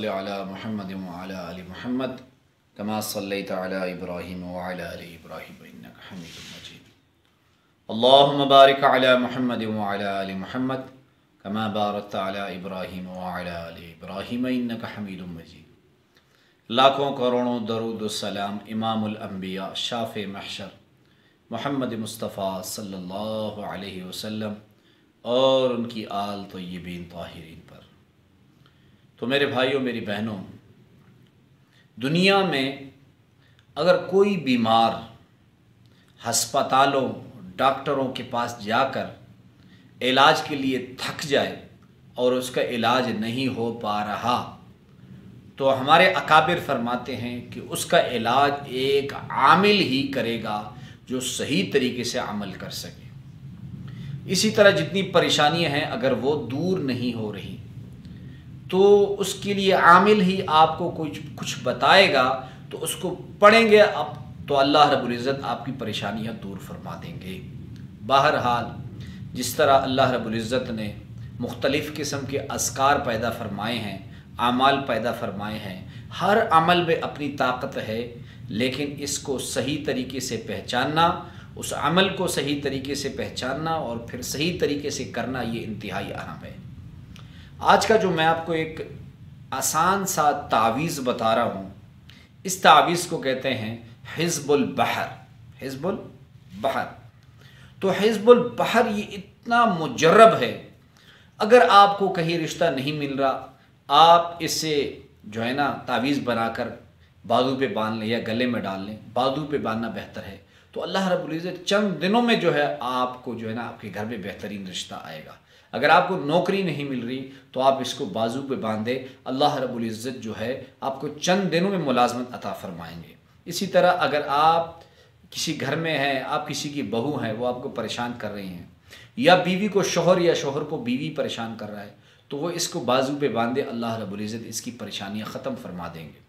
सल्लि अला मुहम्मद व अला आलि मुहम्मद कमा सल्लैता अला इब्राहीम व अला आलि इब्राहीम इन्नका हमीदुम मजीद। अल्लाहुम्मा बारिक अला मुहम्मद व अला आलि मुहम्मद कमा बारकता अला इब्राहीम व अला आलि इब्राहीम इन्नका हमीदुम मजीद। लाखों करोड़ों दरूद व सलाम इमामुल अंबिया शाफ़े महशर मुहम्मद मुस्तफ़ा सल्लल्लाहु अलैहि वसल्लम और उनकी आल तय्यबीन ताहिरीन पर। तो मेरे भाइयों मेरी बहनों, दुनिया में अगर कोई बीमार हस्पतालों डॉक्टरों के पास जाकर इलाज के लिए थक जाए और उसका इलाज नहीं हो पा रहा, तो हमारे अकाबिर फरमाते हैं कि उसका इलाज एक आमिल ही करेगा जो सही तरीके से अमल कर सके। इसी तरह जितनी परेशानियां हैं अगर वो दूर नहीं हो रही तो उसके लिए आमिल ही आपको कुछ बताएगा, तो उसको पढ़ेंगे अब तो अल्लाह रब्बुल इज़्ज़त आपकी परेशानियां दूर फरमा देंगे। बहरहाल जिस तरह अल्लाह रब्बुल इज़्ज़त ने मुख्तलिफ़ किस्म के अस्कार पैदा फरमाए हैं, आमाल पैदा फरमाए हैं, हर अमल में अपनी ताकत है, लेकिन इसको सही तरीके से पहचानना, उस अमल को सही तरीके से पहचानना और फिर सही तरीके से करना, ये इंतहाई अहम है। आज का जो मैं आपको एक आसान सा तावीज़ बता रहा हूँ, इस तावीज़ को कहते हैं हिज़्बुल बहर। हिज़्बुल बहर, तो हिज़्बुल बहर ये इतना मुजर्रब है, अगर आपको कहीं रिश्ता नहीं मिल रहा, आप इससे जो है ना तावीज़ बनाकर बाजू पे बांध लें या गले में डाल लें। बाजू पे बांधना बेहतर है, तो अल्लाह रब्बुल इज़्ज़त चंद दिनों में जो है आपको जो है ना आपके घर में बेहतरीन रिश्ता आएगा। अगर आपको नौकरी नहीं मिल रही तो आप इसको बाजू पे बांधे, अल्लाह रब्बुल इज़्ज़त जो है आपको चंद दिनों में मुलाजमत अता फरमाएंगे। इसी तरह अगर आप किसी घर में हैं, आप किसी की बहू हैं, वो आपको परेशान कर रही हैं, या बीवी को शोहर या शोहर को बीवी परेशान कर रहा है, तो वो इसको बाजू पे बांधे, अल्लाह रब्बुल इज़्ज़त इसकी परेशानियाँ ख़त्म फरमा देंगे।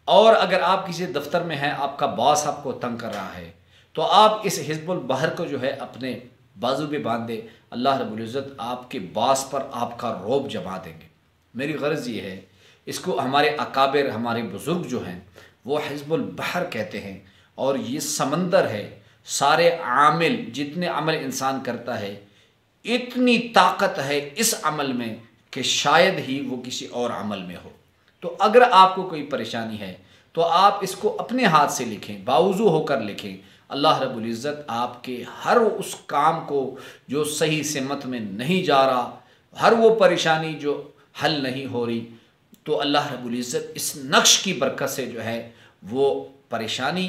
और अगर आप किसी दफ्तर में हैं, आपका बॉस आपको तंग कर रहा है, तो आप इस हिज़्बुल बहर को जो है अपने बाजू पे बांध दे, अल्लाह रब्बुल इज़्ज़त आपके बास पर आपका रौब जमा देंगे। मेरी गर्ज़ ये है, इसको हमारे अकाबिर हमारे बुज़ुर्ग जो हैं वो हिज़्बुल बहर कहते हैं, और ये समंदर है। सारे आमिल जितने अमल इंसान करता है, इतनी ताकत है इस अमल में कि शायद ही वो किसी और अमल में हो। तो अगर आपको कोई परेशानी है तो आप इसको अपने हाथ से लिखें, बावजू होकर लिखें। अल्लाह रब्बुल इज़्ज़त आपके हर उस काम को जो सही सिमत में नहीं जा रहा, हर वो परेशानी जो हल नहीं हो रही, तो अल्लाह रब्बुल इज़्ज़त इस नक्श की बरकत से जो है वो परेशानी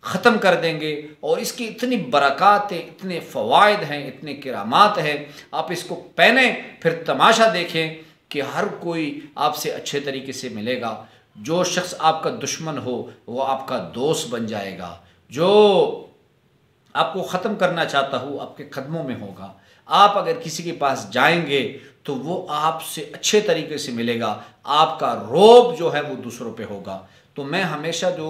ख़त्म कर देंगे। और इसकी इतनी बरक़ात हैं, इतने फ़वाइद हैं, इतने किरामात हैं, आप इसको पहने फिर तमाशा देखें कि हर कोई आपसे अच्छे तरीके से मिलेगा। जो शख्स आपका दुश्मन हो वो आपका दोस्त बन जाएगा, जो आपको ख़त्म करना चाहता हो आपके कदमों में होगा। आप अगर किसी के पास जाएंगे तो वो आपसे अच्छे तरीके से मिलेगा, आपका रौब जो है वो दूसरों पे होगा। तो मैं हमेशा जो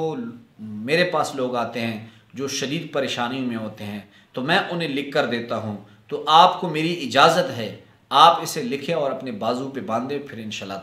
मेरे पास लोग आते हैं जो शदीद परेशानियों में होते हैं, तो मैं उन्हें लिख कर देता हूँ। तो आपको मेरी इजाज़त है, आप इसे लिखें और अपने बाजू पे बांधें, फिर इंशाअल्लाह